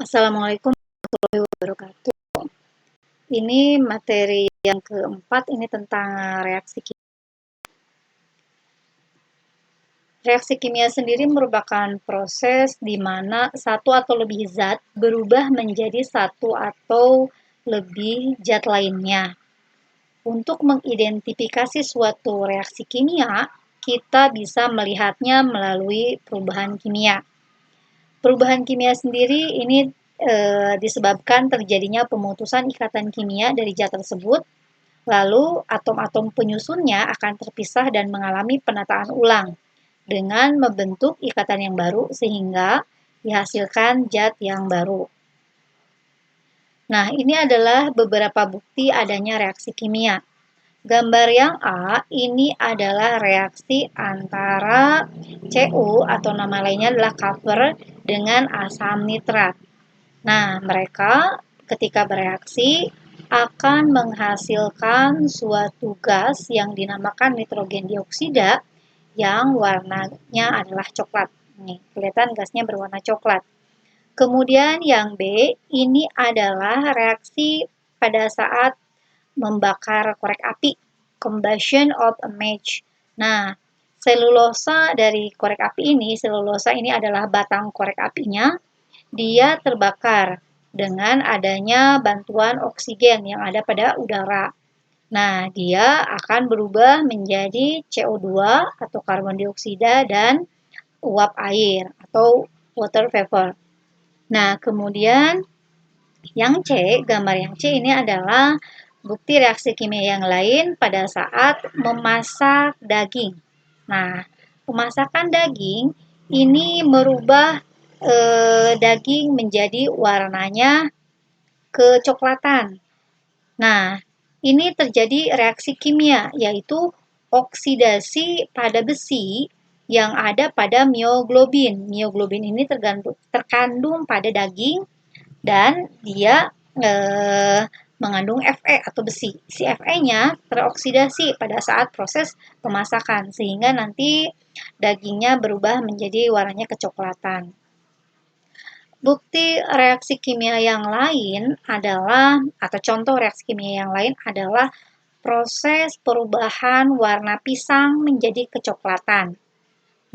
Assalamualaikum warahmatullahi wabarakatuh. Ini materi yang keempat, ini tentang reaksi kimia. Reaksi kimia sendiri merupakan proses di mana satu atau lebih zat berubah menjadi satu atau lebih zat lainnya. Untuk mengidentifikasi suatu reaksi kimia, kita bisa melihatnya melalui perubahan kimia. Perubahan kimia sendiri ini disebabkan terjadinya pemutusan ikatan kimia dari zat tersebut, lalu atom-atom penyusunnya akan terpisah dan mengalami penataan ulang dengan membentuk ikatan yang baru sehingga dihasilkan zat yang baru. Nah, ini adalah beberapa bukti adanya reaksi kimia. Gambar yang A ini adalah reaksi antara Cu atau nama lainnya adalah copper dengan asam nitrat. Nah, mereka ketika bereaksi akan menghasilkan suatu gas yang dinamakan nitrogen dioksida yang warnanya adalah coklat. Nih, kelihatan gasnya berwarna coklat. Kemudian yang B, ini adalah reaksi pada saat membakar korek api, combustion of a match. Nah, selulosa dari korek api ini, selulosa ini adalah batang korek apinya, dia terbakar dengan adanya bantuan oksigen yang ada pada udara. Nah, dia akan berubah menjadi CO2 atau karbon dioksida dan uap air atau water vapor. Nah, kemudian yang C, gambar yang C ini adalah bukti reaksi kimia yang lain pada saat memasak daging. Nah, pemasakan daging ini merubah daging menjadi warnanya kecoklatan. Nah, ini terjadi reaksi kimia, yaitu oksidasi pada besi yang ada pada mioglobin. Mioglobin ini terkandung pada daging dan dia mengandung Fe atau besi. Si Fe-nya teroksidasi pada saat proses pemasakan sehingga nanti dagingnya berubah menjadi warnanya kecoklatan. Bukti reaksi kimia yang lain adalah, atau contoh reaksi kimia yang lain adalah proses perubahan warna pisang menjadi kecoklatan.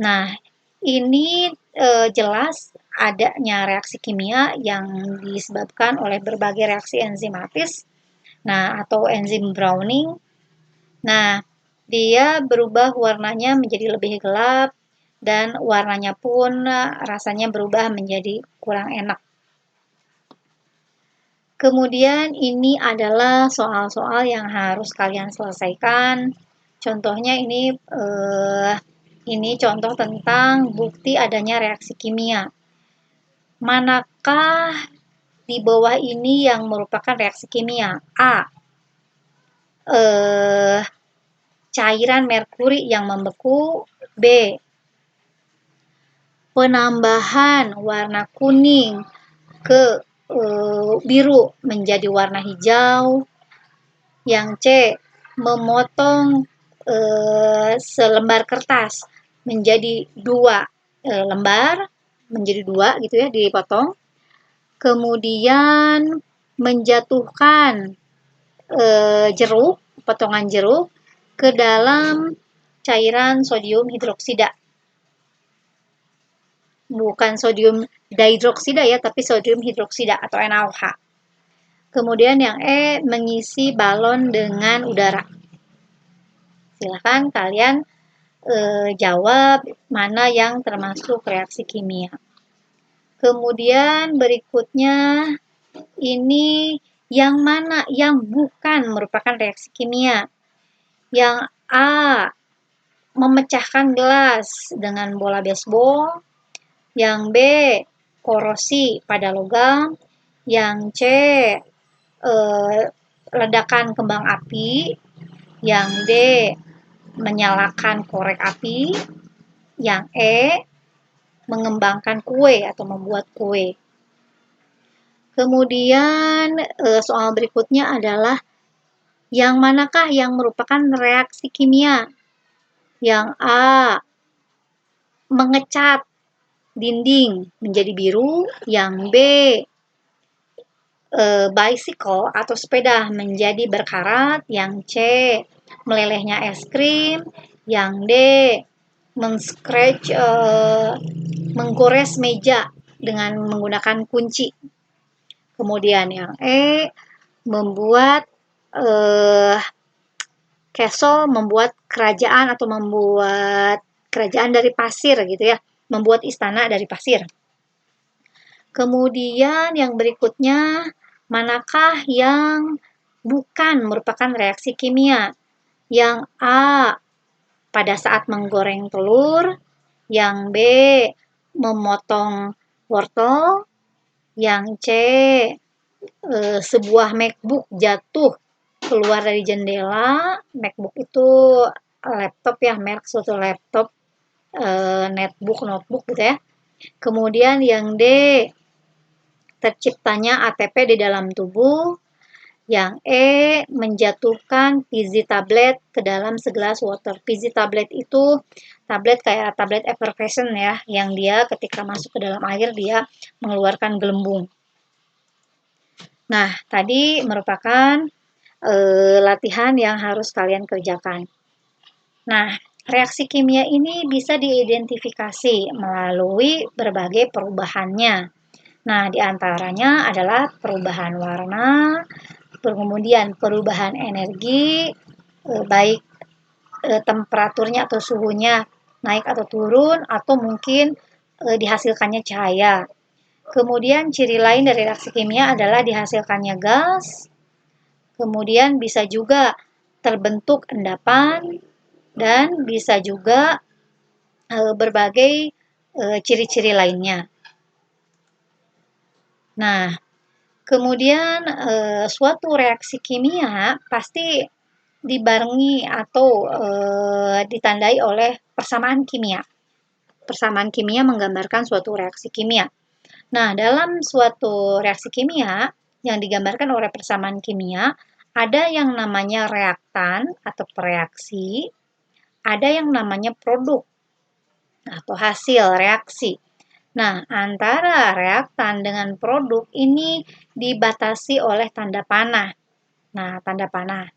Nah, ini jelas adanya reaksi kimia yang disebabkan oleh berbagai reaksi enzimatis, nah atau enzim Browning. Nah, dia berubah warnanya menjadi lebih gelap dan warnanya pun rasanya berubah menjadi kurang enak. Kemudian ini adalah soal-soal yang harus kalian selesaikan. Contohnya ini contoh tentang bukti adanya reaksi kimia. Manakah di bawah ini yang merupakan reaksi kimia? A. Cairan merkuri yang membeku. B. Penambahan warna kuning ke biru menjadi warna hijau. Yang C. Memotong selembar kertas menjadi 2 lembar, menjadi 2 gitu ya, dipotong. Kemudian menjatuhkan potongan jeruk ke dalam cairan sodium hidroksida. Bukan sodium dihidroksida ya, tapi sodium hidroksida atau NaOH. Kemudian yang E, mengisi balon dengan udara. Silakan kalian jawab mana yang termasuk reaksi kimia. Kemudian berikutnya ini yang mana yang bukan merupakan reaksi kimia. Yang A, memecahkan gelas dengan bola baseball. Yang B, korosi pada logam. Yang C, ledakan kembang api. Yang D, menyalakan korek api. Yang E, mengembangkan kue atau membuat kue. Kemudian soal berikutnya adalah yang manakah yang merupakan reaksi kimia? Yang A, mengecat dinding menjadi biru. Yang B, bicycle atau sepeda menjadi berkarat, yang C melelehnya es krim, yang D menggores meja dengan menggunakan kunci. Kemudian yang E membuat castle, membuat kerajaan atau membuat kerajaan dari pasir gitu ya, membuat istana dari pasir. Kemudian yang berikutnya, manakah yang bukan merupakan reaksi kimia? Yang A, pada saat menggoreng telur, yang B, memotong wortel, yang C, sebuah MacBook jatuh keluar dari jendela. MacBook itu laptop ya, merek suatu laptop, notebook gitu ya. Kemudian yang D, terciptanya ATP di dalam tubuh. Yang E, menjatuhkan fizzy tablet ke dalam segelas water. Fizzy tablet itu tablet kayak tablet effervescent ya, yang dia ketika masuk ke dalam air dia mengeluarkan gelembung. Nah, tadi merupakan latihan yang harus kalian kerjakan. Nah, reaksi kimia ini bisa diidentifikasi melalui berbagai perubahannya. Nah, diantaranya adalah perubahan warna, kemudian perubahan energi, baik temperaturnya atau suhunya naik atau turun, atau mungkin dihasilkannya cahaya. Kemudian ciri lain dari reaksi kimia adalah dihasilkannya gas, kemudian bisa juga terbentuk endapan, dan bisa juga berbagai ciri-ciri lainnya. Nah, kemudian suatu reaksi kimia pasti dibarengi atau ditandai oleh persamaan kimia. Persamaan kimia menggambarkan suatu reaksi kimia. Nah, dalam suatu reaksi kimia yang digambarkan oleh persamaan kimia, ada yang namanya reaktan atau pereaksi, ada yang namanya produk atau hasil reaksi. Nah, antara reaktan dengan produk ini dibatasi oleh tanda panah. Nah, tanda panah.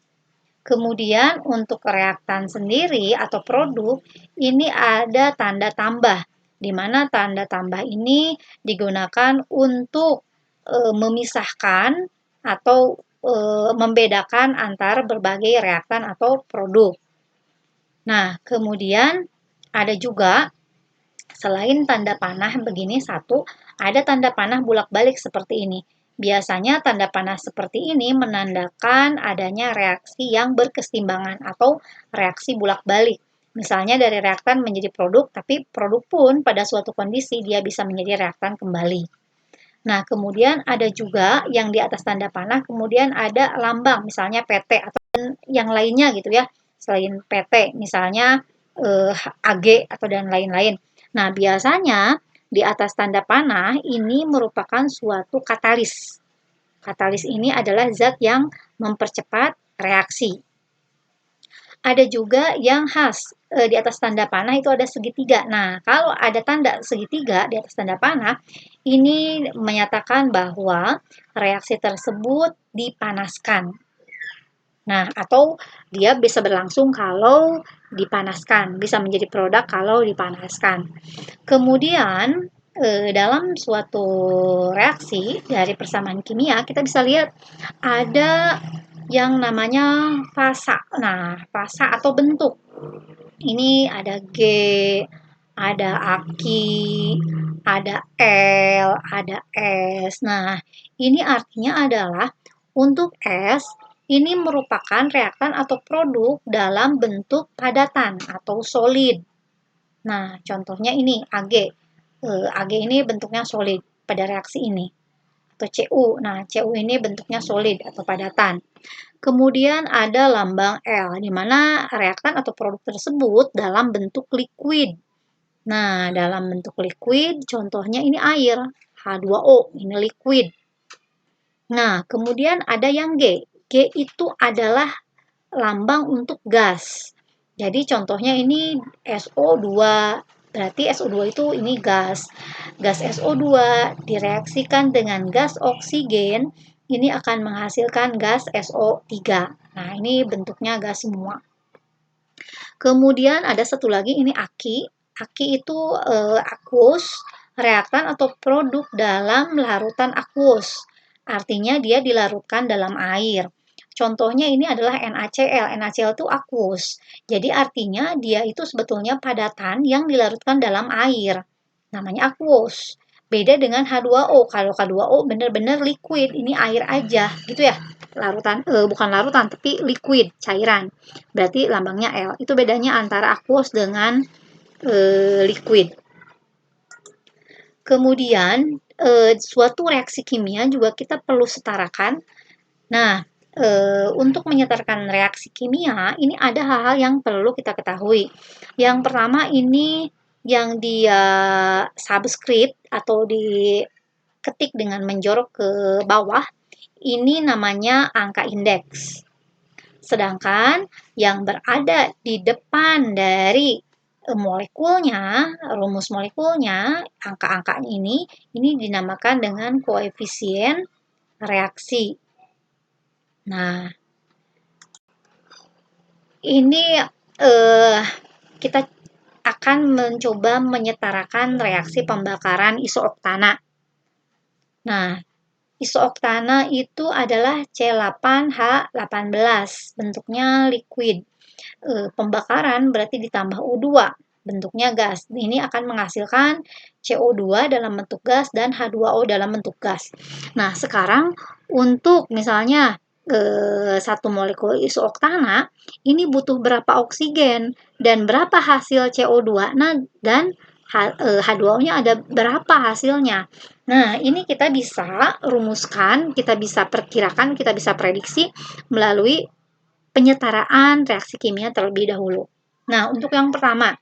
Kemudian untuk reaktan sendiri atau produk, ini ada tanda tambah, di mana tanda tambah ini digunakan untuk memisahkan atau membedakan antara berbagai reaktan atau produk. Nah, kemudian ada juga selain tanda panah begini satu, ada tanda panah bulak-balik seperti ini. Biasanya tanda panah seperti ini menandakan adanya reaksi yang berkeseimbangan atau reaksi bulak-balik. Misalnya dari reaktan menjadi produk, tapi produk pun pada suatu kondisi dia bisa menjadi reaktan kembali. Nah, kemudian ada juga yang di atas tanda panah, kemudian ada lambang, misalnya PT atau yang lainnya gitu ya, selain PT, misalnya AG atau dan lain-lain. Nah, biasanya di atas tanda panah ini merupakan suatu katalis. Katalis ini adalah zat yang mempercepat reaksi. Ada juga yang khas di atas tanda panah itu ada segitiga. Nah, kalau ada tanda segitiga di atas tanda panah, ini menyatakan bahwa reaksi tersebut dipanaskan. Nah, atau dia bisa berlangsung kalau dipanaskan, bisa menjadi produk kalau dipanaskan. Kemudian, dalam suatu reaksi dari persamaan kimia, kita bisa lihat ada yang namanya fasa. Nah, fasa atau bentuk. Ini ada G, ada Aki, ada L, ada S. Nah, ini artinya adalah untuk S ini merupakan reaktan atau produk dalam bentuk padatan atau solid. Nah, contohnya ini Ag. Ag ini bentuknya solid pada reaksi ini. Atau Cu. Nah, Cu ini bentuknya solid atau padatan. Kemudian ada lambang L, di mana reaktan atau produk tersebut dalam bentuk liquid. Nah, dalam bentuk liquid, contohnya ini air, H2O, ini liquid. Nah, kemudian ada yang G. G itu adalah lambang untuk gas. Jadi contohnya ini SO2, berarti SO2 itu ini gas. Gas SO2 direaksikan dengan gas oksigen ini akan menghasilkan gas SO3. Nah, ini bentuknya gas semua. Kemudian ada satu lagi, ini aki. Aki itu aqueous, reaktan atau produk dalam larutan aqueous. Artinya dia dilarutkan dalam air. Contohnya ini adalah NaCl. NaCl itu aqueous. Jadi artinya dia itu sebetulnya padatan yang dilarutkan dalam air. Namanya aqueous. Beda dengan H2O. Kalau H2O benar-benar liquid, ini air aja, gitu ya. Larutan, bukan larutan, tapi liquid, cairan. Berarti lambangnya L. Itu bedanya antara aqueous dengan liquid. Kemudian suatu reaksi kimia juga kita perlu setarakan. Nah, untuk menyetarkan reaksi kimia, ini ada hal-hal yang perlu kita ketahui. Yang pertama ini yang dia subscript atau diketik dengan menjorok ke bawah, ini namanya angka indeks. Sedangkan yang berada di depan dari molekulnya, rumus molekulnya, angka-angka ini dinamakan dengan koefisien reaksi. Nah, ini kita akan mencoba menyetarakan reaksi pembakaran isooktana. Nah, isooktana itu adalah C8H18, bentuknya liquid. Pembakaran berarti ditambah O2, bentuknya gas. Ini akan menghasilkan CO2 dalam bentuk gas dan H2O dalam bentuk gas. Nah, sekarang untuk misalnya satu molekul isooktana, ini butuh berapa oksigen dan berapa hasil CO2. Nah, dan H2O-nya ada berapa hasilnya. Nah, ini kita bisa rumuskan, kita bisa perkirakan, kita bisa prediksi melalui penyetaraan reaksi kimia terlebih dahulu. Nah, untuk yang pertama,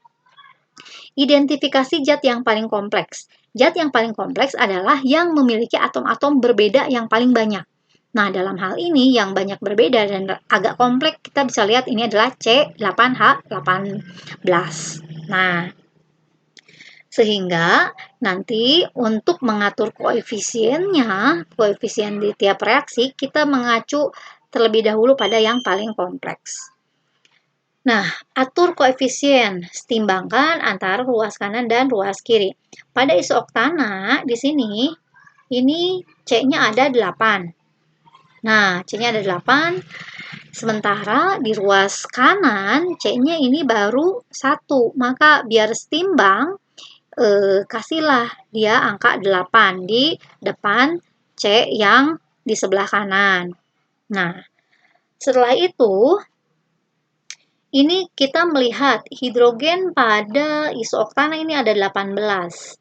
identifikasi zat yang paling kompleks. Zat yang paling kompleks adalah yang memiliki atom-atom berbeda yang paling banyak. Nah, dalam hal ini yang banyak berbeda dan agak kompleks, kita bisa lihat ini adalah C8H18. Nah, sehingga nanti untuk mengatur koefisiennya, koefisien di tiap reaksi, kita mengacu terlebih dahulu pada yang paling kompleks. Nah, atur koefisien, setimbangkan antara ruas kanan dan ruas kiri. Pada isooktana, di sini, ini C-nya ada 8. Nah, C-nya ada 8, sementara di ruas kanan, C-nya ini baru 1. Maka biar setimbang, kasihlah dia angka 8 di depan C yang di sebelah kanan. Nah, setelah itu, ini kita melihat hidrogen pada isooktana ini ada 18.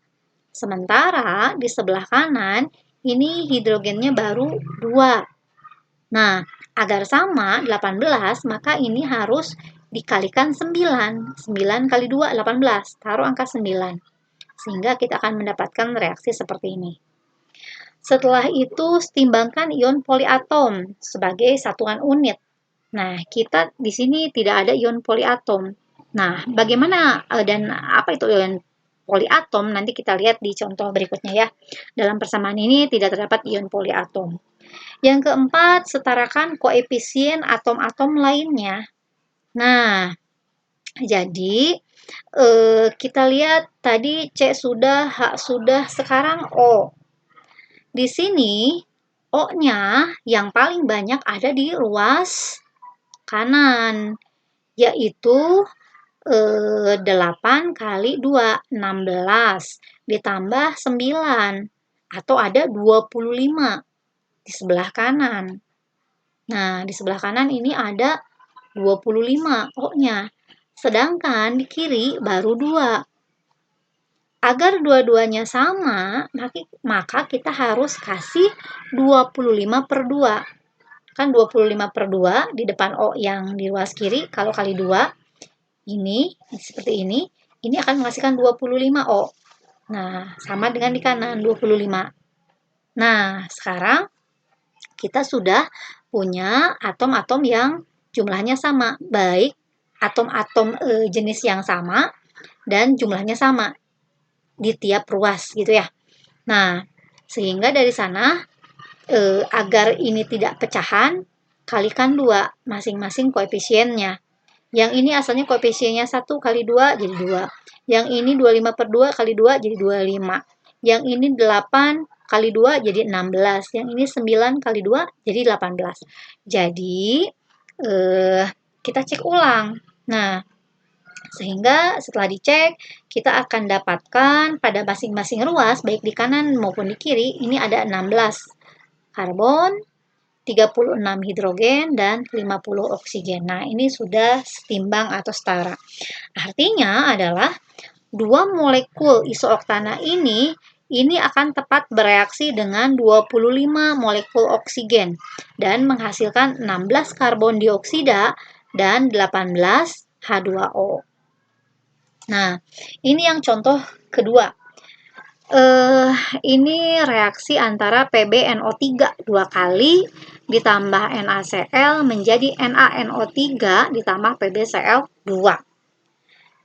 Sementara di sebelah kanan ini hidrogennya baru 2. Nah, agar sama 18 maka ini harus dikalikan 9. 9 kali 2 18. Taruh angka 9. Sehingga kita akan mendapatkan reaksi seperti ini. Setelah itu setimbangkan ion poliatom sebagai satuan unit. Nah, kita di sini tidak ada ion poliatom. Nah, bagaimana dan apa itu ion poliatom? Nanti kita lihat di contoh berikutnya ya. Dalam persamaan ini tidak terdapat ion poliatom. Yang keempat, setarakan koefisien atom-atom lainnya. Nah, jadi kita lihat tadi C sudah, H sudah, sekarang O. Di sini O-nya yang paling banyak ada di ruas kanan, yaitu 8 kali 2, 16, ditambah 9, atau ada 25 di sebelah kanan. Nah, di sebelah kanan ini ada 25 O-nya, sedangkan di kiri baru 2. Agar dua-duanya sama, maka kita harus kasih 25/2. Kan 25/2 di depan O yang di ruas kiri, kalau kali 2, ini seperti ini akan menghasilkan 25 O. Nah, sama dengan di kanan 25. Nah, sekarang kita sudah punya atom-atom yang jumlahnya sama, baik atom-atom jenis yang sama dan jumlahnya sama di tiap ruas gitu ya. Nah, sehingga dari sana agar ini tidak pecahan, kalikan 2 masing-masing koefisiennya. Yang ini asalnya koefisiennya 1 kali 2 jadi 2. Yang ini 25/2 kali 2 jadi 25. Yang ini 8 kali 2 jadi 16. Yang ini 9 kali 2 jadi 18. Jadi, kita cek ulang. Nah, sehingga setelah dicek, kita akan dapatkan pada masing-masing ruas, baik di kanan maupun di kiri, ini ada 16 karbon, 36 hidrogen, dan 50 oksigen. Nah, ini sudah setimbang atau setara. Artinya adalah 2 molekul isooktana ini akan tepat bereaksi dengan 25 molekul oksigen dan menghasilkan 16 karbon dioksida dan 18 H2O. Nah, ini yang contoh kedua. Ini reaksi antara PbNO3 2 kali ditambah NaCl menjadi NaNO3 ditambah PbCl2.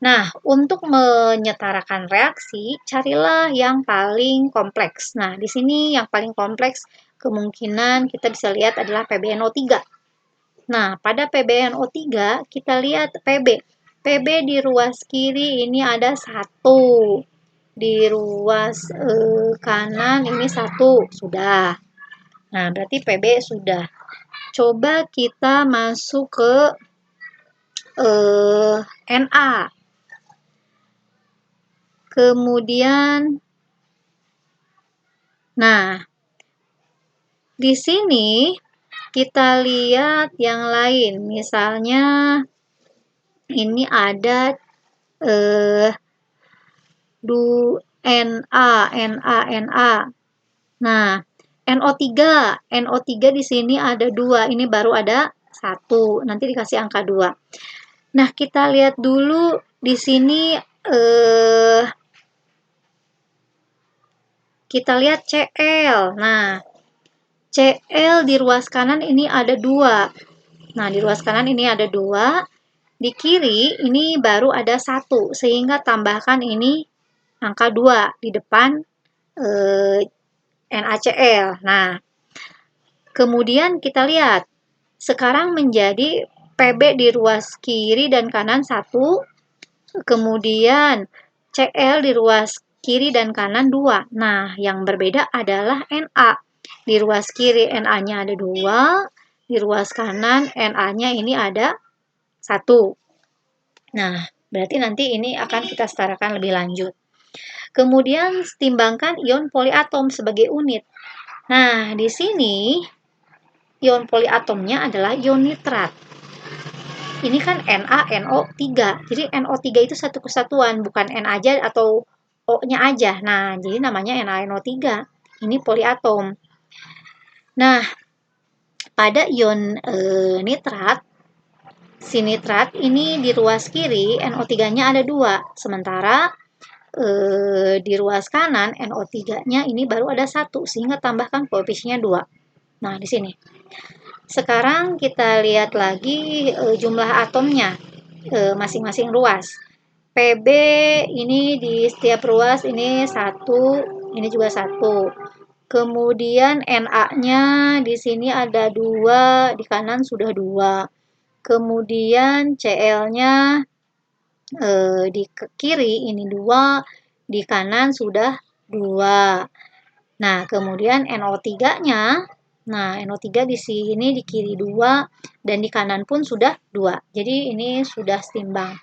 Nah, untuk menyetarakan reaksi, carilah yang paling kompleks. Nah, di sini yang paling kompleks kemungkinan kita bisa lihat adalah PbNO3. Nah, pada PbNO3 kita lihat Pb. Pb di ruas kiri ini ada 1. Di ruas kanan ini 1. Sudah. Nah, berarti Pb sudah. Coba kita masuk ke Na. Kemudian, nah, di sini kita lihat yang lain. Misalnya, ini ada Na. Nah, NO3 di sini ada 2. Ini baru ada 1. Nanti dikasih angka 2. Nah, kita lihat dulu di sini kita lihat Cl. Nah, Cl di ruas kanan ini ada 2. Nah, di ruas kanan ini ada 2. Di kiri ini baru ada 1. Sehingga tambahkan ini angka 2 di depan NaCl. Nah, kemudian kita lihat. Sekarang menjadi Pb di ruas kiri dan kanan 1. Kemudian Cl di ruas kiri dan kanan 2. Nah, yang berbeda adalah Na. Di ruas kiri Na-nya ada 2. Di ruas kanan Na-nya ini ada 1. Nah, berarti nanti ini akan kita setarakan lebih lanjut. Kemudian timbangkan ion poliatom sebagai unit. Nah, di sini ion poliatomnya adalah ion nitrat. Ini kan NaNO3. Jadi NO3 itu satu kesatuan, bukan N aja atau O-nya aja. Nah, jadi namanya NaNO3. Ini poliatom. Nah, pada ion nitrat, si nitrat ini di ruas kiri NO3-nya ada 2. Sementara di ruas kanan NO3-nya ini baru ada 1, sehingga tambahkan koefisiennya 2. Nah, di sini. Sekarang kita lihat lagi jumlah atomnya masing-masing ruas. Pb ini di setiap ruas ini 1, ini juga 1. Kemudian Na-nya di sini ada 2, di kanan sudah 2. Kemudian Cl-nya di kiri ini 2, di kanan sudah 2. Nah, kemudian NO3-nya, nah NO3 di sini di kiri 2 dan di kanan pun sudah 2. Jadi ini sudah setimbang.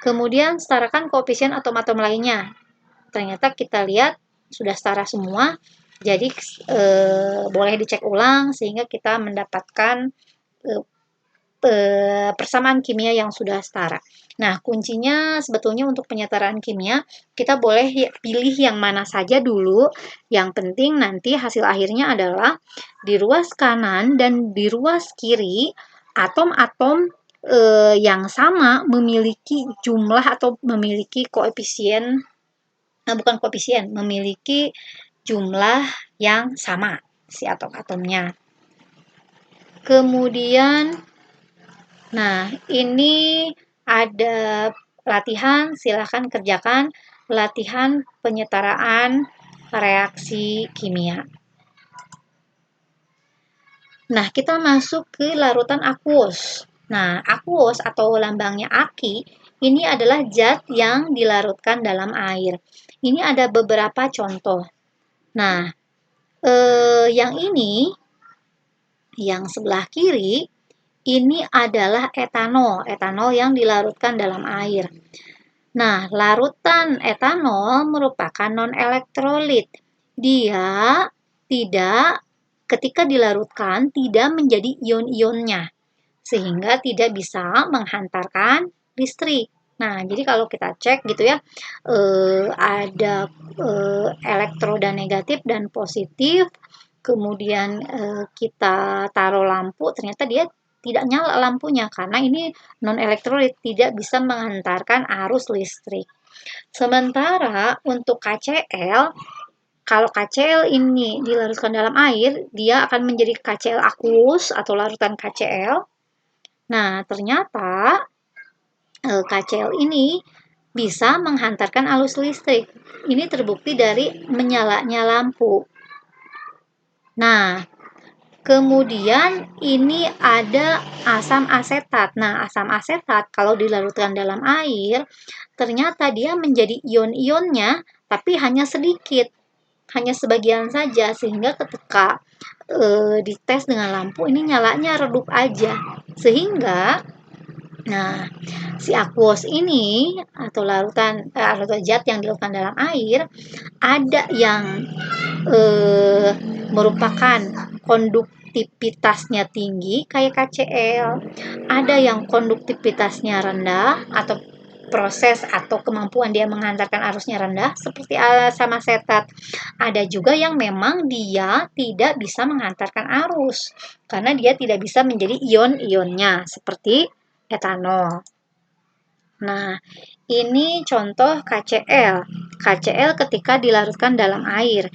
Kemudian setarakan koefisien atom-atom lainnya. Ternyata kita lihat sudah setara semua. Jadi boleh dicek ulang sehingga kita mendapatkan persamaan kimia yang sudah setara. Nah, kuncinya sebetulnya untuk penyetaraan kimia, kita boleh pilih yang mana saja dulu. Yang penting nanti hasil akhirnya adalah di ruas kanan dan di ruas kiri, atom-atom yang sama memiliki jumlah atau memiliki koefisien, bukan koefisien, memiliki jumlah yang sama si atom-atomnya. Kemudian, nah, ini ada latihan, silahkan kerjakan latihan penyetaraan reaksi kimia. Nah, kita masuk ke larutan aqueous. Nah, aqueous atau lambangnya Aki ini adalah zat yang dilarutkan dalam air. Ini ada beberapa contoh. Nah, yang ini, yang sebelah kiri, ini adalah etanol. Etanol yang dilarutkan dalam air. Nah, larutan etanol merupakan non-elektrolit. Dia tidak, ketika dilarutkan, tidak menjadi ion-ionnya, sehingga tidak bisa menghantarkan listrik. Nah, jadi kalau kita cek gitu ya, ada elektroda negatif dan positif, kemudian kita taruh lampu, ternyata dia tidak nyala lampunya karena ini non elektrolit, tidak bisa menghantarkan arus listrik. Sementara untuk KCl, kalau KCl ini dilarutkan dalam air, dia akan menjadi KCl aqueous atau larutan KCl. Nah, ternyata KCl ini bisa menghantarkan arus listrik. Ini terbukti dari menyalanya lampu. Nah, kemudian ini ada asam asetat. Nah, asam asetat kalau dilarutkan dalam air, ternyata dia menjadi ion-ionnya, tapi hanya sedikit, hanya sebagian saja, sehingga ketika dites dengan lampu ini nyalanya redup aja. Sehingga, nah, si aqueous ini atau larutan zat yang dilarutkan dalam air ada yang merupakan konduktivitasnya tinggi kayak KCl, ada yang konduktivitasnya rendah atau proses atau kemampuan dia menghantarkan arusnya rendah seperti asam asetat. Ada juga yang memang dia tidak bisa menghantarkan arus karena dia tidak bisa menjadi ion-ionnya seperti etanol. Nah, ini contoh KCl. KCl ketika dilarutkan dalam air,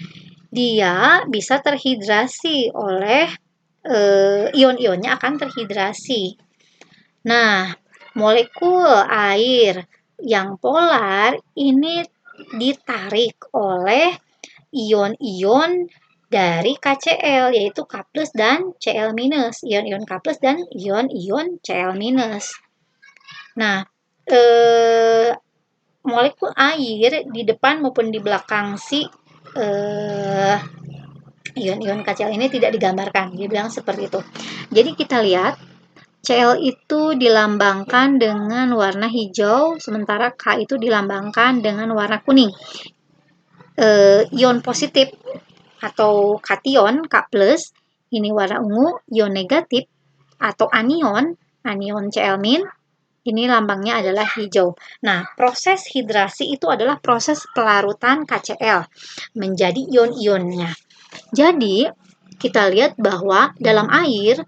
dia bisa terhidrasi oleh ion-ionnya akan terhidrasi. Nah, molekul air yang polar ini ditarik oleh ion-ion dari KCl, yaitu K+ dan Cl-, ion-ion K+ dan ion-ion Cl-. Nah, molekul air di depan maupun di belakang si ion-ion KCl ini tidak digambarkan. Dia bilang seperti itu. Jadi kita lihat Cl itu dilambangkan dengan warna hijau, sementara K itu dilambangkan dengan warna kuning. Ion positif atau kation K+, ini warna ungu. Ion negatif atau anion Cl-, ini lambangnya adalah hijau. Nah, proses hidrasi itu adalah proses pelarutan KCl menjadi ion-ionnya. Jadi, kita lihat bahwa dalam air,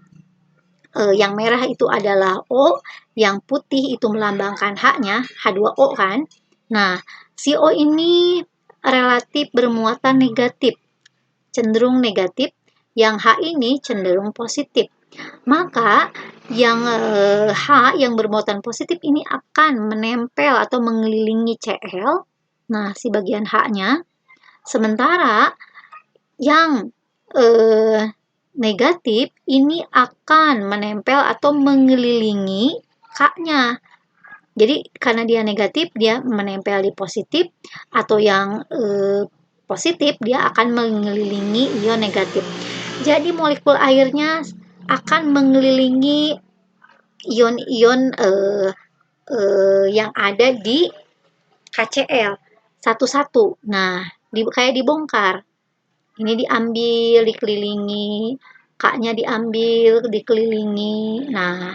yang merah itu adalah O, yang putih itu melambangkan H-nya, H2O kan. Nah, si O ini relatif bermuatan negatif, cenderung negatif, yang H ini cenderung positif. Maka yang H yang bermuatan positif ini akan menempel atau mengelilingi Cl. Nah, si bagian H-nya. Sementara yang negatif ini akan menempel atau mengelilingi K-nya. Jadi karena dia negatif, dia menempel di positif, atau yang positif dia akan mengelilingi ion negatif. Jadi molekul airnya akan mengelilingi ion-ion yang ada di KCl satu-satu. Nah, kayak dibongkar. Ini diambil, dikelilingi, K-nya diambil, dikelilingi. Nah,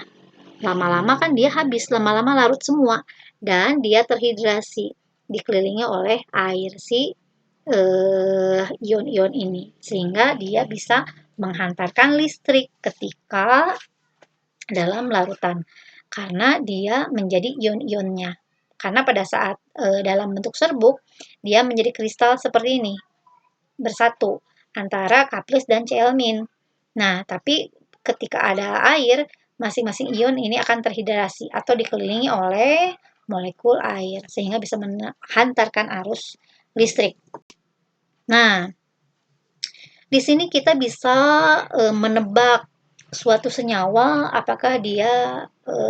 lama-lama kan dia habis, lama-lama larut semua. Dan dia terhidrasi, dikelilingi oleh air si ion-ion ini. Sehingga dia bisa menghantarkan listrik ketika dalam larutan. Karena dia menjadi ion-ionnya. Karena pada saat dalam bentuk serbuk, dia menjadi kristal seperti ini, bersatu antara K+ dan Cl-. Nah, tapi ketika ada air, masing-masing ion ini akan terhidrasi atau dikelilingi oleh molekul air sehingga bisa menghantarkan arus listrik. Nah, di sini kita bisa menebak suatu senyawa apakah dia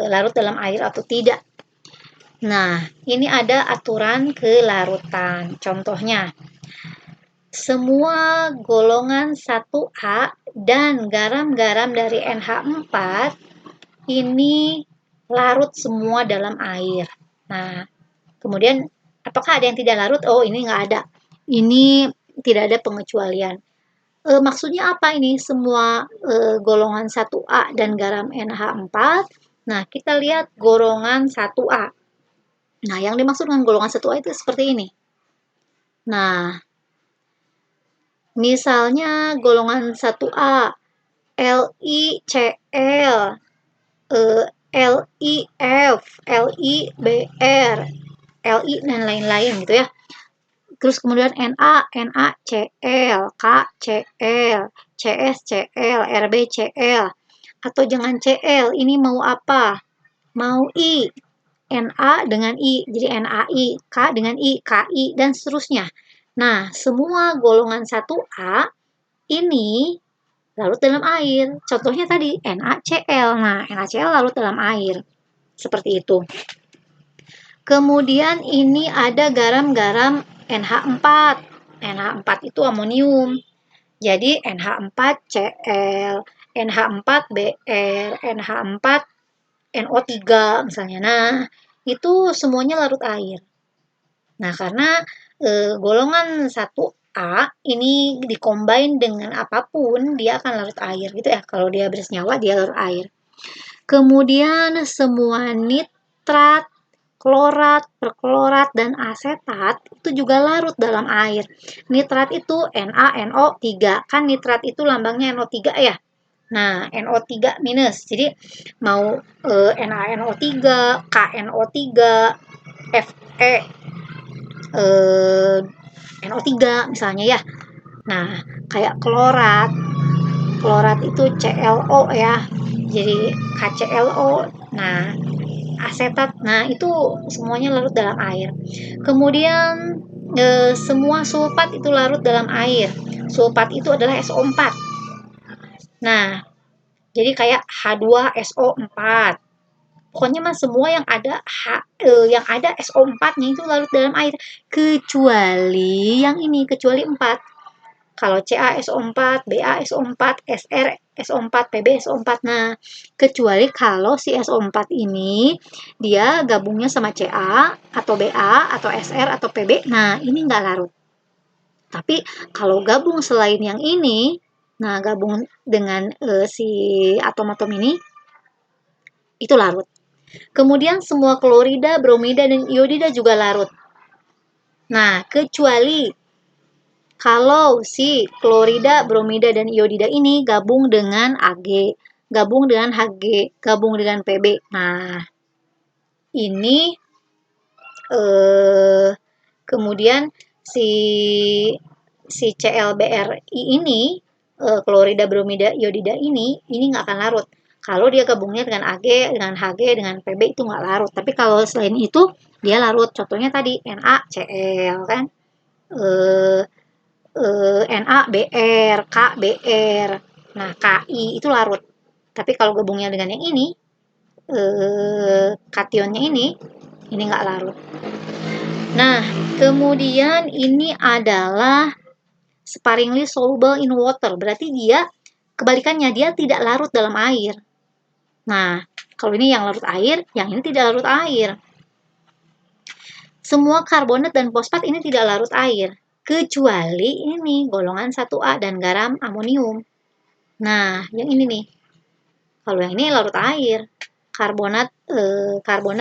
larut dalam air atau tidak. Nah, ini ada aturan kelarutan. Contohnya, semua golongan 1A dan garam-garam dari NH4 ini larut semua dalam air. Nah, kemudian apakah ada yang tidak larut? Oh, ini nggak ada. Ini tidak ada pengecualian. Maksudnya apa ini? Semua golongan 1A dan garam NH4. Nah, kita lihat golongan 1A. Nah, yang dimaksud dengan golongan 1A itu seperti ini. Nah, misalnya golongan 1A, LiCl, LiF, LiBr, Li dan lain-lain gitu ya. Terus kemudian Na, NaCl, KCl, CsCl, RbCl. Atau jangan Cl, ini mau apa? Mau I. Na dengan I, jadi NaI, K dengan I, Ki, dan seterusnya. Nah, semua golongan 1A ini larut dalam air. Contohnya tadi, NaCl. Nah, NaCl larut dalam air. Seperti itu. Kemudian ini ada garam-garam NH4. NH4 itu amonium. Jadi NH4Cl, NH4Br, NH4NO3 misalnya. Nah, itu semuanya larut air. Nah, karena golongan 1A ini dikombin dengan apapun, dia akan larut air gitu ya. Kalau dia bersenyawa, dia larut air. Kemudian semua nitrat, klorat, perklorat, dan asetat itu juga larut dalam air. Nitrat itu NaNO3. Kan nitrat itu lambangnya NO3 ya. Nah, NO3 minus. Jadi mau NaNO3, KNO3, Fe, NO3 misalnya ya. Nah, kayak klorat. Klorat itu ClO ya. Jadi KClO. Nah, asetat. Nah, itu semuanya larut dalam air. Kemudian semua sulfat itu larut dalam air. Sulfat itu adalah SO4. Nah, jadi kayak H2SO4. Pokoknya mah semua yang ada SO4-nya itu larut dalam air kecuali yang ini, kecuali 4. Kalau CaSO4, BaSO4, SrSO4, PbSO4. Nah, kecuali kalau si SO4 ini dia gabungnya sama Ca atau Ba atau Sr atau Pb. Nah, ini nggak larut. Tapi kalau gabung selain yang ini, nah gabung dengan si atom-atom ini, itu larut. Kemudian semua klorida, bromida, dan iodida juga larut. Nah, kecuali kalau si klorida, bromida, dan iodida ini gabung dengan Ag, gabung dengan Hg, gabung dengan Pb. Nah, ini kemudian si ClBrI ini, klorida, bromida, iodida ini nggak akan larut. Kalau dia gabungnya dengan Ag, dengan Hg, dengan Pb itu nggak larut. Tapi kalau selain itu dia larut. Contohnya tadi NaCl kan. NaBr, KBr. Nah, Ki itu larut. Tapi kalau gabungnya dengan yang ini, kationnya ini nggak larut. Nah, kemudian ini adalah sparingly soluble in water. Berarti dia kebalikannya, dia tidak larut dalam air. Nah, kalau ini yang larut air, yang ini tidak larut air. Semua karbonat dan fosfat ini tidak larut air. Kecuali ini golongan 1A dan garam amonium. Nah, yang ini nih. Kalau yang ini larut air. Karbonat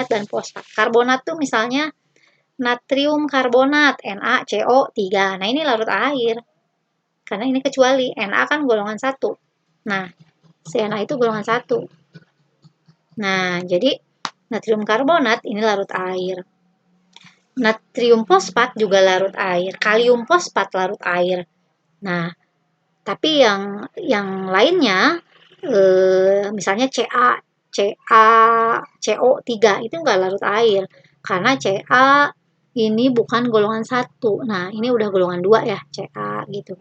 dan fosfat. Karbonat tuh misalnya natrium karbonat, NaCO3. Nah, ini larut air. Karena ini kecuali Na kan golongan 1. Nah, Na itu golongan 1. Nah, jadi natrium karbonat ini larut air. Natrium fosfat juga larut air, kalium fosfat larut air. Nah, tapi yang lainnya, misalnya CO3 itu nggak larut air, karena Ca ini bukan golongan 1. Nah, ini udah golongan 2 ya, Ca gitu.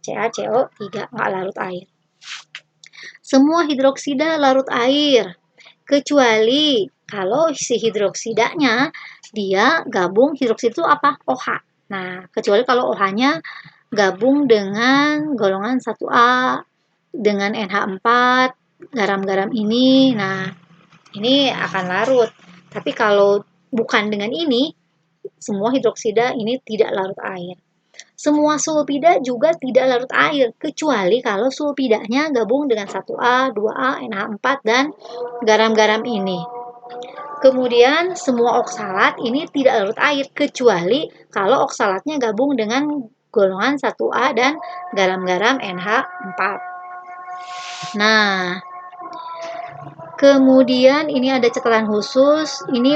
CO3 nggak larut air. Semua hidroksida larut air, kecuali kalau si hidroksidanya dia gabung, hidroksida itu apa? OH. Nah, kecuali kalau OH-nya gabung dengan golongan 1A dengan NH4, garam-garam ini. Nah, ini akan larut. Tapi kalau bukan dengan ini, semua hidroksida ini tidak larut air. Semua sulfida juga tidak larut air, kecuali kalau sulfidanya gabung dengan 1A, 2A, NH4, dan garam-garam ini. Kemudian semua oksalat ini tidak larut air, kecuali kalau oksalatnya gabung dengan golongan 1A dan garam-garam NH4. Nah, kemudian ini ada catatan khusus, ini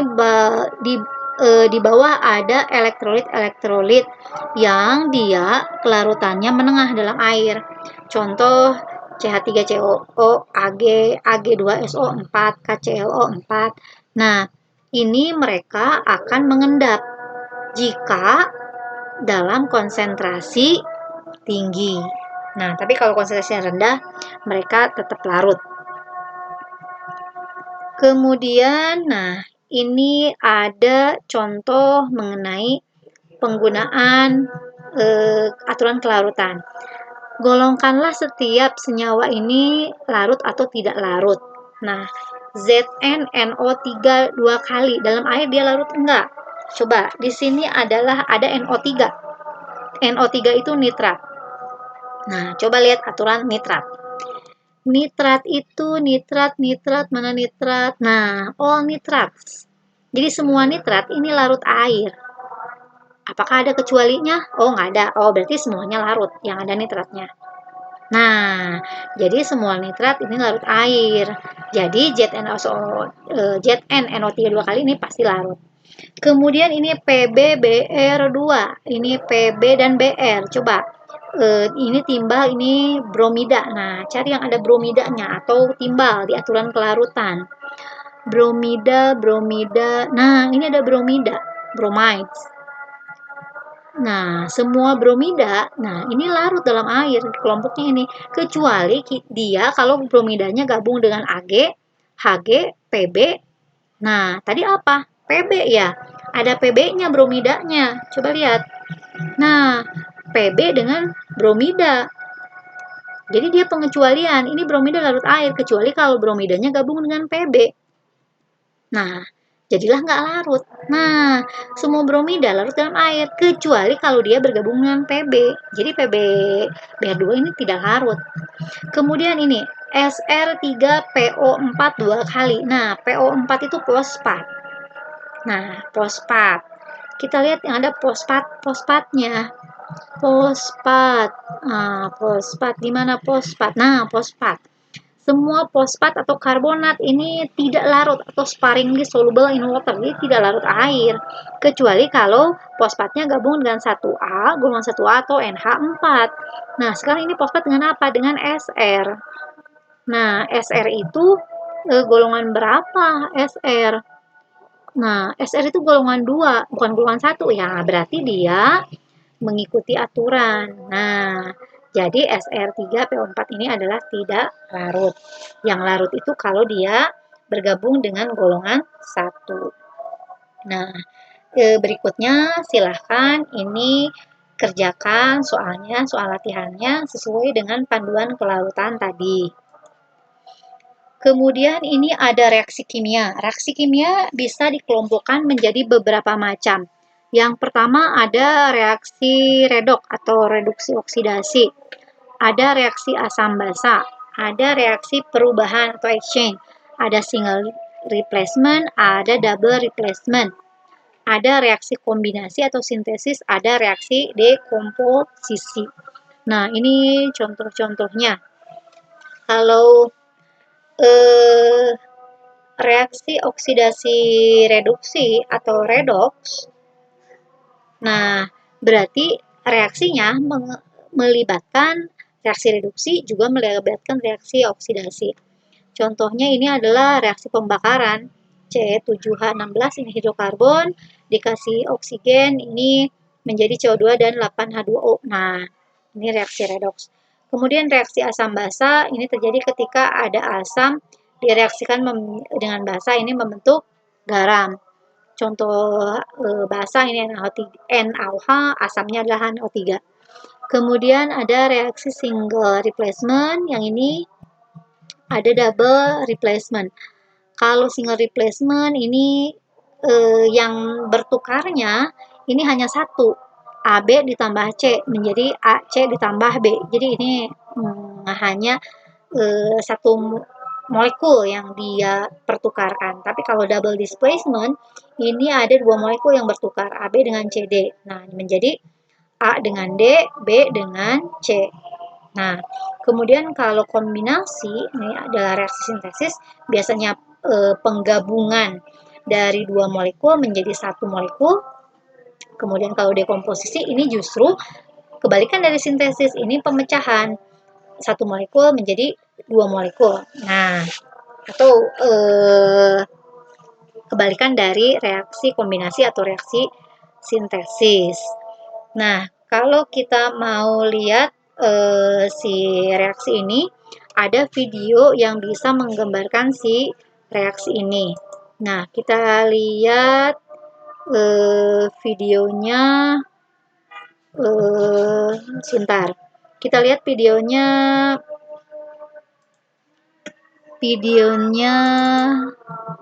di bawah ada elektrolit yang dia kelarutannya menengah dalam air. Contoh CH3COO, Ag, Ag2SO4, KClO4. Nah, ini mereka akan mengendap jika dalam konsentrasi tinggi. Nah, tapi kalau konsentrasinya rendah, mereka tetap larut. Kemudian, nah, ini ada contoh mengenai penggunaan aturan kelarutan. Golongkanlah setiap senyawa ini larut atau tidak larut. Nah, ZnNO3 2 kali dalam air dia larut enggak? Coba, di sini adalah ada NO3. NO3 itu nitrat. Nah, coba lihat aturan nitrat. Nitrat itu nitrat, mana nitrat? Nah, all nitrats. Jadi semua nitrat ini larut air. Apakah ada kecualinya? Oh, nggak ada. Oh, berarti semuanya larut yang ada nitratnya. Nah, jadi semua nitrat ini larut air. Jadi ZnNO3 2 kali ini pasti larut. Kemudian ini PbBr2. Ini Pb dan Br. Coba ini timbal, ini bromida. Nah, cari yang ada bromidanya atau timbal di aturan kelarutan. Bromida. Nah, ini ada bromida, bromides. Nah, semua bromida, nah ini larut dalam air kelompoknya ini, kecuali dia kalau bromidanya gabung dengan Ag, Hg, Pb. Nah, tadi apa? Pb ya. Ada Pb-nya bromidanya. Coba lihat. Nah, Pb dengan bromida. Jadi dia pengecualian. Ini bromida larut air, kecuali kalau bromidanya gabung dengan Pb. Nah, jadilah nggak larut. Nah, semua bromida larut dalam air, kecuali kalau dia bergabung dengan Pb. Jadi PbBr2 ini tidak larut. Kemudian ini, Sr3PO4 2 kali. Nah, PO4 itu fosfat. Nah, fosfat. Kita lihat yang ada fosfatnya. Fosfat. Nah, fosfat di mana fosfat? Nah, fosfat. Semua fosfat atau karbonat ini tidak larut atau sparingly soluble in water, jadi tidak larut air. Kecuali kalau fosfatnya gabung dengan 1A, golongan 1A atau NH4. Nah, sekarang ini fosfat dengan apa? Dengan Sr. Nah, Sr itu golongan berapa? Sr. Nah, Sr itu golongan 2, bukan golongan 1 ya. Berarti dia mengikuti aturan. Nah, jadi Sr3PO4 ini adalah tidak larut. Yang larut itu kalau dia bergabung dengan golongan 1. Nah, berikutnya silahkan ini kerjakan soalnya, soal latihannya sesuai dengan panduan kelarutan tadi. Kemudian ini ada reaksi kimia. Reaksi kimia bisa dikelompokkan menjadi beberapa macam. Yang pertama ada reaksi redok atau reduksi oksidasi. Ada reaksi asam basa. Ada reaksi perubahan atau exchange. Ada single replacement, ada double replacement. Ada reaksi kombinasi atau sintesis, ada reaksi dekomposisi. Nah, ini contoh-contohnya. Kalau reaksi oksidasi reduksi atau redox, nah berarti reaksinya melibatkan reaksi reduksi juga melibatkan reaksi oksidasi. Contohnya ini adalah reaksi pembakaran C7H16 ini hidrokarbon dikasih oksigen ini menjadi CO2 dan 8H2O. Nah, ini reaksi redox. Kemudian reaksi asam basa ini terjadi ketika ada asam direaksikan dengan basa ini membentuk garam. Contoh basa ini NaOH, asamnya adalah NO3. Kemudian ada reaksi single replacement, yang ini ada double replacement. Kalau single replacement ini yang bertukarnya ini hanya satu, AB ditambah C menjadi AC ditambah B. Jadi ini hanya satu molekul yang dia pertukarkan. Tapi kalau double displacement ini ada dua molekul yang bertukar, AB dengan CD. Nah, menjadi A dengan D, B dengan C. Nah, kemudian kalau kombinasi, ini adalah reaksi sintesis, biasanya penggabungan dari dua molekul menjadi satu molekul. Kemudian kalau dekomposisi, ini justru kebalikan dari sintesis, ini pemecahan. Satu molekul menjadi dua molekul. Nah, atau kebalikan dari reaksi kombinasi atau reaksi sintesis. Nah, kalau kita mau lihat si reaksi ini, ada video yang bisa menggambarkan si reaksi ini. Nah, kita lihat videonya sebentar. Kita lihat videonya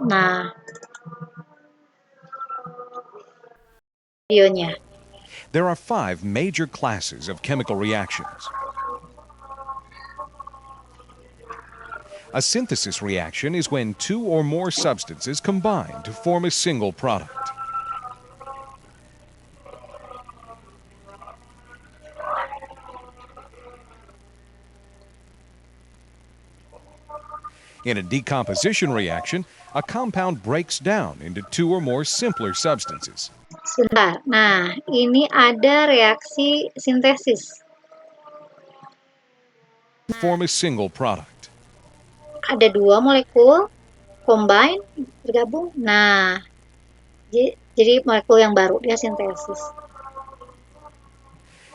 nah videonya. There are 5 major classes of chemical reactions. A synthesis reaction is when two or more substances combine to form a single product. In a decomposition reaction, a compound breaks down into two or more simpler substances. Sebentar. Nah, ini ada reaksi sintesis. Form a single product. Ada dua molekul combine, bergabung. Nah, jadi molekul yang baru, dia sintesis.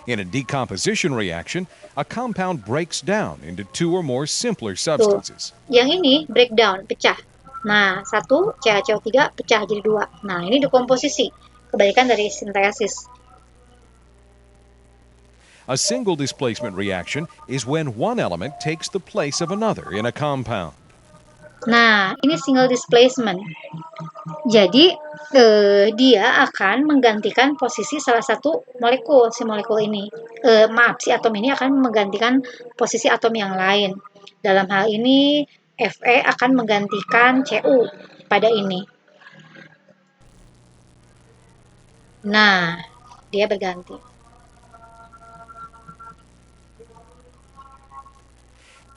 In a decomposition reaction, a compound breaks down into two or more simpler Tuh, substances. yang ini breakdown, pecah. Nah, satu CaCO3 pecah jadi dua. Nah, ini dekomposisi, kebalikan dari sintesis. A single displacement reaction is when one element takes the place of another in a compound. Nah, ini single displacement. Jadi, dia akan menggantikan posisi salah satu molekul, si molekul ini. Si atom ini akan menggantikan posisi atom yang lain. Dalam hal ini, Fe akan menggantikan Cu pada ini. Nah, dia berganti.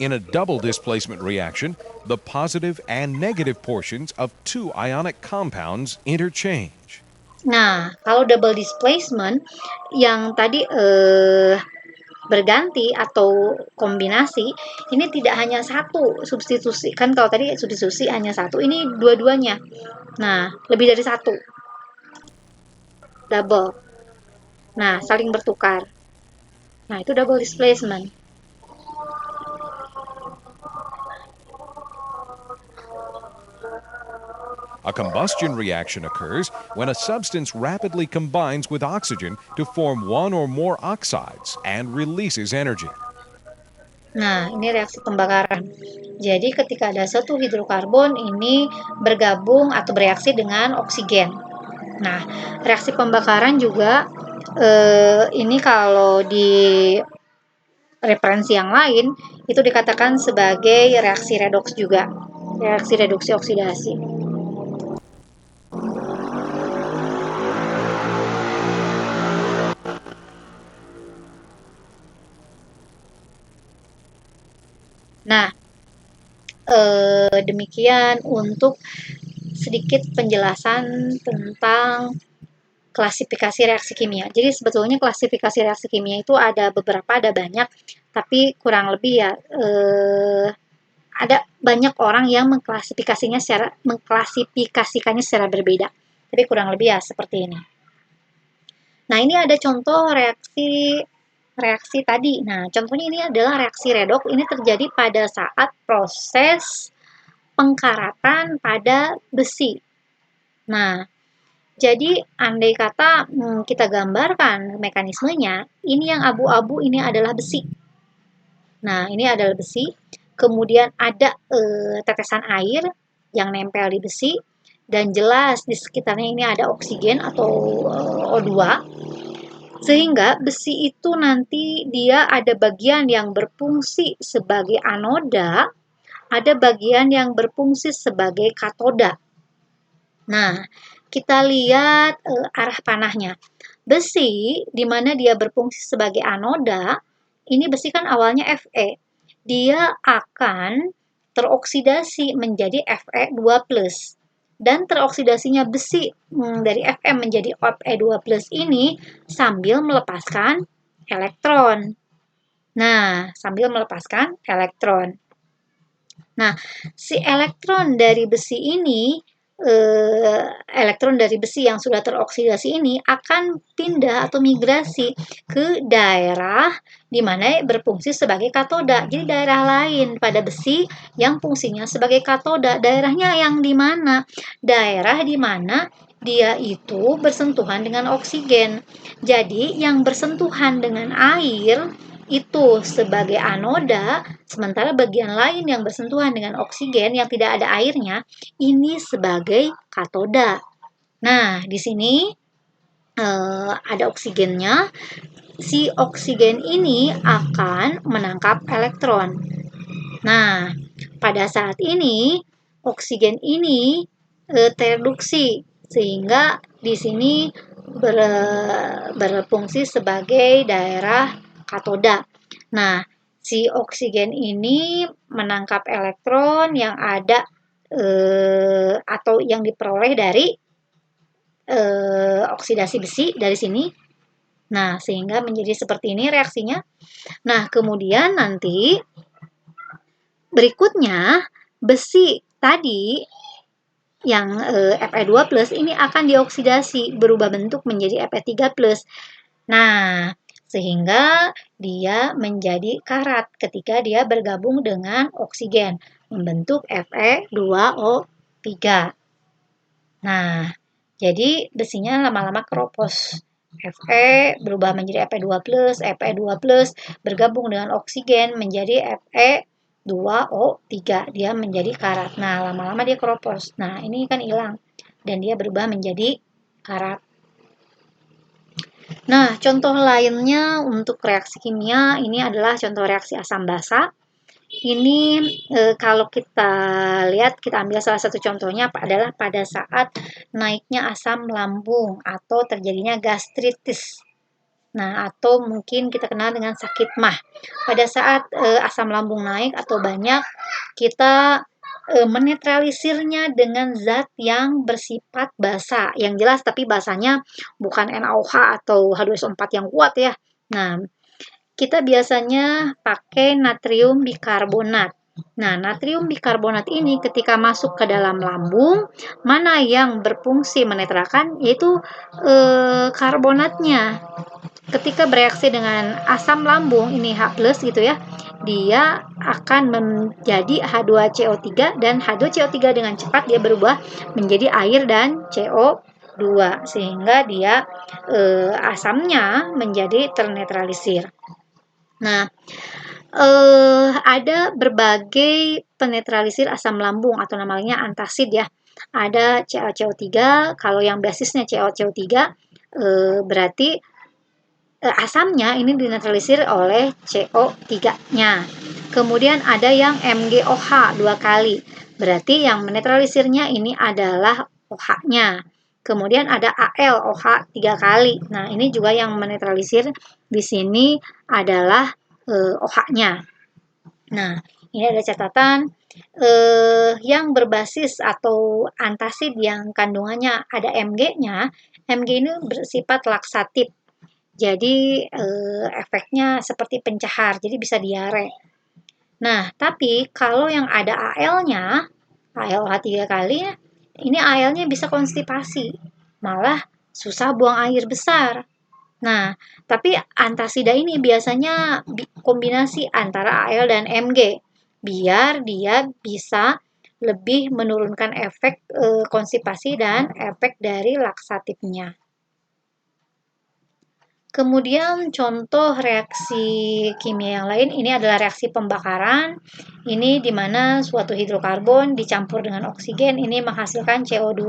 In a double displacement reaction, the positive and negative portions of two ionic compounds interchange. Nah, kalau double displacement yang tadi berganti atau kombinasi, ini tidak hanya satu substitusi. Kan kalau tadi substitusi hanya satu, ini dua-duanya. Nah, lebih dari satu. Double. Nah, saling bertukar. Nah, itu double displacement. A combustion reaction occurs when a substance rapidly combines with oxygen to form one or more oxides and releases energy. Nah, ini reaksi pembakaran. Jadi ketika ada satu hidrokarbon ini bergabung atau bereaksi dengan oksigen. Nah, reaksi pembakaran juga ini kalau di referensi yang lain itu dikatakan sebagai reaksi redoks juga. Reaksi reduksi oksidasi. Nah, demikian untuk sedikit penjelasan tentang klasifikasi reaksi kimia. Jadi sebetulnya klasifikasi reaksi kimia itu ada beberapa, ada banyak, tapi kurang lebih ya ada banyak orang yang mengklasifikasikannya secara berbeda. Tapi kurang lebih ya seperti ini. Nah, ini ada contoh reaksi reaksi tadi. Nah, contohnya ini adalah reaksi redoks. Ini terjadi pada saat proses pengkaratan pada besi. Nah, jadi andai kata kita gambarkan mekanismenya, ini yang abu-abu ini adalah besi. Nah, ini adalah besi. Kemudian ada tetesan air yang nempel di besi dan jelas di sekitarnya ini ada oksigen atau O2. Sehingga besi itu nanti dia ada bagian yang berfungsi sebagai anoda, ada bagian yang berfungsi sebagai katoda. Nah, kita lihat arah panahnya. Besi, di mana dia berfungsi sebagai anoda, ini besi kan awalnya Fe. Dia akan teroksidasi menjadi Fe2+. Dan teroksidasinya besi dari Fm menjadi Fe2+ ini sambil melepaskan elektron. Nah, sambil melepaskan elektron. Nah, si elektron dari besi ini, elektron dari besi yang sudah teroksidasi ini akan pindah atau migrasi ke daerah di mana berfungsi sebagai katoda. Jadi daerah lain pada besi yang fungsinya sebagai katoda. Daerahnya yang di mana? Daerah di mana dia itu bersentuhan dengan oksigen. Jadi yang bersentuhan dengan air itu sebagai anoda, sementara bagian lain yang bersentuhan dengan oksigen yang tidak ada airnya, ini sebagai katoda. Nah, di sini ada oksigennya. Si oksigen ini akan menangkap elektron. Nah, pada saat ini oksigen ini tereduksi sehingga di sini berfungsi sebagai daerah katoda. Nah, si oksigen ini menangkap elektron yang ada atau yang diperoleh dari oksidasi besi dari sini. Nah, sehingga menjadi seperti ini reaksinya. Nah, kemudian nanti berikutnya besi tadi yang Fe2+ ini akan dioksidasi berubah bentuk menjadi Fe3+. Nah, sehingga dia menjadi karat ketika dia bergabung dengan oksigen membentuk Fe2O3. Nah, jadi besinya lama-lama keropos. Fe berubah menjadi Fe2+, Fe2+ bergabung dengan oksigen menjadi Fe2O3. Dia menjadi karat. Nah, lama-lama dia keropos. Nah, ini kan hilang dan dia berubah menjadi karat. Nah, contoh lainnya untuk reaksi kimia ini adalah contoh reaksi asam basa. Ini kalau kita lihat, kita ambil salah satu contohnya adalah pada saat naiknya asam lambung atau terjadinya gastritis. Nah, atau mungkin kita kenal dengan sakit MAH. Pada saat asam lambung naik atau banyak, kita menetralisirnya dengan zat yang bersifat basa. Yang jelas tapi basanya bukan NaOH atau H2SO4 yang kuat ya. Nah, kita biasanya pakai natrium bikarbonat. Nah, natrium bikarbonat ini ketika masuk ke dalam lambung, mana yang berfungsi menetralkan yaitu karbonatnya. Ketika bereaksi dengan asam lambung ini H+ gitu ya, dia akan menjadi H2CO3 dan H2CO3 dengan cepat dia berubah menjadi air dan CO2 sehingga dia asamnya menjadi ternetralisir. Nah, ada berbagai penetralisir asam lambung atau namanya antacid ya. Ada CaCO3, kalau yang basisnya CaCO3 berarti asamnya ini dinetralisir oleh CO3-nya. Kemudian ada yang MgOH 2 kali. Berarti yang menetralisirnya ini adalah OH-nya. Kemudian ada AlOH 3 kali. Nah, ini juga yang menetralisir di sini adalah OH-nya. Nah, ini ada catatan yang berbasis atau antacid yang kandungannya ada Mg-nya. Mg ini bersifat laksatif. Jadi efeknya seperti pencahar, jadi bisa diare. Nah, tapi kalau yang ada Al-nya, AlOH 3 kali, ini Al-nya bisa konstipasi. Malah susah buang air besar. Nah, tapi antasida ini biasanya kombinasi antara AL dan Mg biar dia bisa lebih menurunkan efek konstipasi dan efek dari laksatifnya. Kemudian contoh reaksi kimia yang lain ini adalah reaksi pembakaran. Ini di mana suatu hidrokarbon dicampur dengan oksigen ini menghasilkan CO2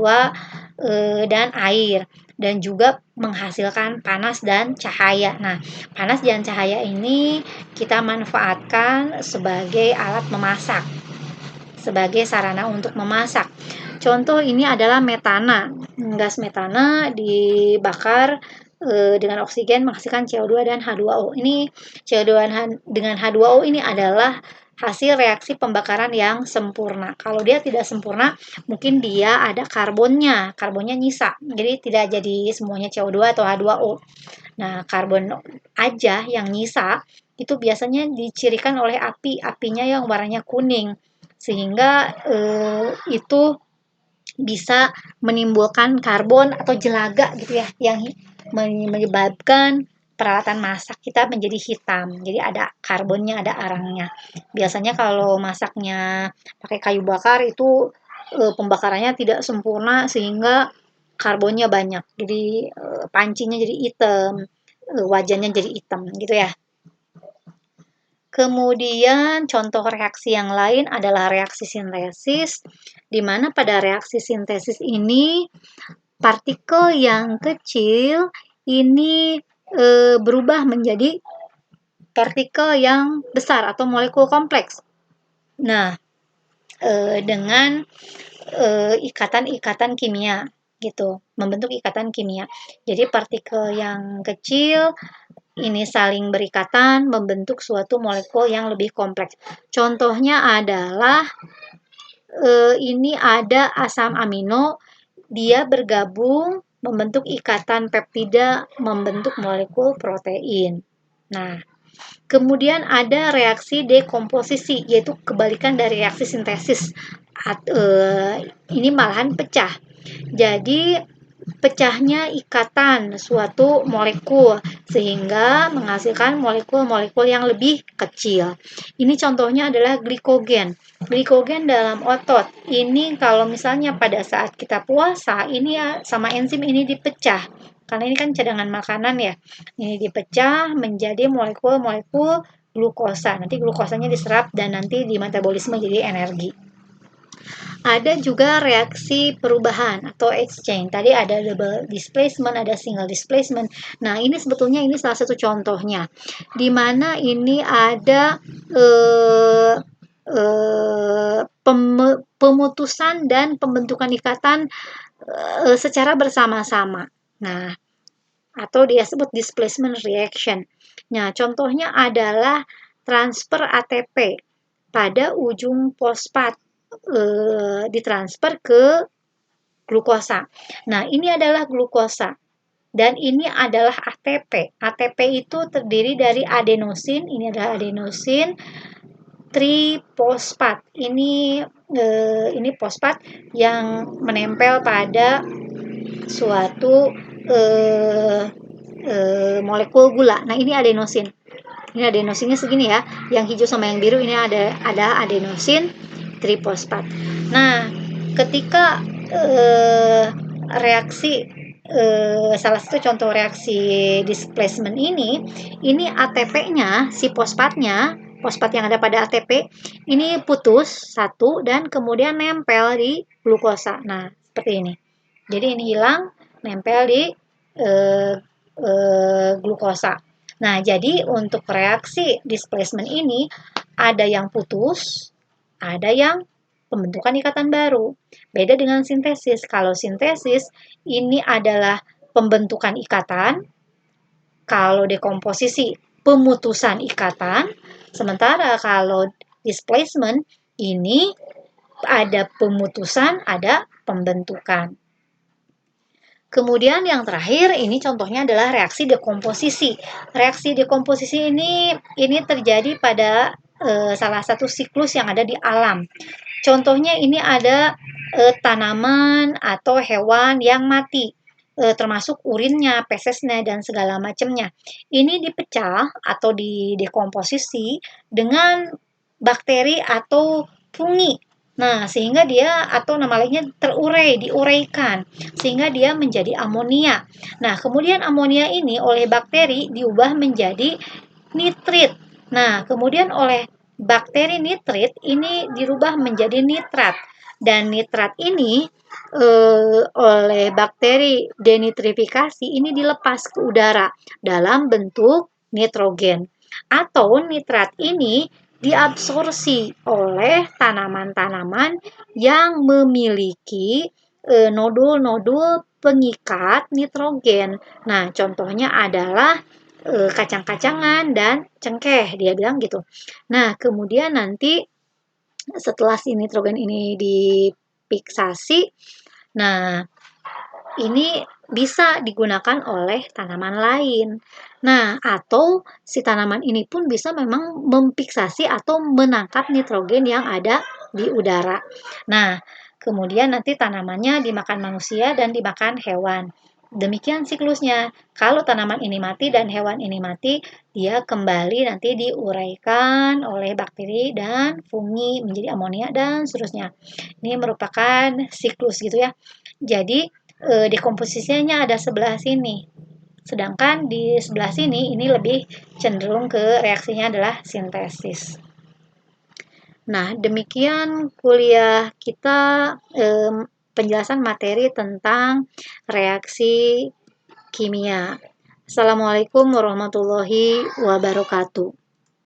dan air dan juga menghasilkan panas dan cahaya. Nah, panas dan cahaya ini kita manfaatkan sebagai alat memasak, sebagai sarana untuk memasak. Contoh ini adalah metana. Gas metana dibakar dengan oksigen menghasilkan CO2 dan H2O. Ini CO2 dengan H2O ini adalah hasil reaksi pembakaran yang sempurna. Kalau dia tidak sempurna, mungkin dia ada karbonnya nyisa. Jadi tidak jadi semuanya CO2 atau H2O. Nah, karbon aja yang nyisa itu biasanya dicirikan oleh apinya yang warnanya kuning. Sehingga itu bisa menimbulkan karbon atau jelaga gitu ya yang menyebabkan peralatan masak kita menjadi hitam. Jadi ada karbonnya, ada arangnya. Biasanya kalau masaknya pakai kayu bakar itu pembakarannya tidak sempurna sehingga karbonnya banyak. Jadi pancinya jadi hitam, wajannya jadi hitam gitu ya. Kemudian contoh reaksi yang lain adalah reaksi sintesis, di mana pada reaksi sintesis ini partikel yang kecil ini berubah menjadi partikel yang besar atau molekul kompleks. Nah, dengan ikatan-ikatan kimia gitu, membentuk ikatan kimia. Jadi partikel yang kecil ini saling berikatan membentuk suatu molekul yang lebih kompleks. Contohnya adalah ini ada asam amino, dia bergabung membentuk ikatan peptida, membentuk molekul protein. Nah, kemudian ada reaksi dekomposisi, yaitu kebalikan dari reaksi sintesis. Ini malahan pecah. Jadi pecahnya ikatan suatu molekul sehingga menghasilkan molekul-molekul yang lebih kecil. Ini contohnya adalah glikogen. Glikogen dalam otot. Ini kalau misalnya pada saat kita puasa, ini ya sama enzim ini dipecah. Karena ini kan cadangan makanan ya. Ini dipecah menjadi molekul-molekul glukosa. Nanti glukosanya diserap dan nanti dimetabolisme jadi energi. Ada juga reaksi perubahan atau exchange. Tadi ada double displacement, ada single displacement. Nah, ini sebetulnya ini salah satu contohnya. Di mana ini ada eh, pemutusan dan pembentukan ikatan secara bersama-sama. Nah, atau dia sebut displacement reaction. Nah, contohnya adalah transfer ATP pada ujung fosfat ditransfer ke glukosa. Nah, ini adalah glukosa dan ini adalah ATP. ATP itu terdiri dari adenosin, ini adalah adenosin trifosfat. Ini fosfat yang menempel pada suatu molekul gula. Nah, ini adenosin. Ini adenosinnya segini ya. Yang hijau sama yang biru ini ada adenosin trifosfat. Nah, ketika reaksi salah satu contoh reaksi displacement ini ATP-nya, si fosfatnya, fosfat yang ada pada ATP, ini putus satu dan kemudian nempel di glukosa. Nah, seperti ini. Jadi ini hilang, nempel di glukosa. Nah, jadi untuk reaksi displacement ini ada yang putus, ada yang pembentukan ikatan baru. Beda dengan sintesis. Kalau sintesis ini adalah pembentukan ikatan, kalau dekomposisi pemutusan ikatan, sementara kalau displacement ini ada pemutusan, ada pembentukan. Kemudian yang terakhir ini contohnya adalah reaksi dekomposisi. Reaksi dekomposisi ini terjadi pada salah satu siklus yang ada di alam. Contohnya ini ada tanaman atau hewan yang mati. termasuk urinnya, fesesnya, dan segala macamnya. Ini dipecah atau didekomposisi dengan bakteri atau fungi. Nah, sehingga dia atau nama lainnya diuraikan, sehingga dia menjadi amonia. Nah, kemudian amonia ini oleh bakteri diubah menjadi nitrit. Nah, kemudian oleh bakteri nitrit ini dirubah menjadi nitrat. Dan nitrat ini oleh bakteri denitrifikasi ini dilepas ke udara dalam bentuk nitrogen. Atau nitrat ini diabsorpsi oleh tanaman-tanaman yang memiliki nodul-nodul pengikat nitrogen. Nah, contohnya adalah kacang-kacangan dan cengkeh, dia bilang gitu. Nah, kemudian nanti setelah si nitrogen ini difiksasi, nah ini bisa digunakan oleh tanaman lain. Nah, atau si tanaman ini pun bisa memang memfiksasi atau menangkap nitrogen yang ada di udara. Nah, kemudian nanti tanamannya dimakan manusia dan dimakan hewan. Demikian siklusnya. Kalau tanaman ini mati dan hewan ini mati, dia kembali nanti diuraikan oleh bakteri dan fungi menjadi amonia dan seterusnya. Ini merupakan siklus gitu ya. Jadi dekomposisinya ada sebelah sini. Sedangkan di sebelah sini ini lebih cenderung ke reaksinya adalah sintesis. Nah, demikian kuliah kita penjelasan materi tentang reaksi kimia. Assalamualaikum warahmatullahi wabarakatuh.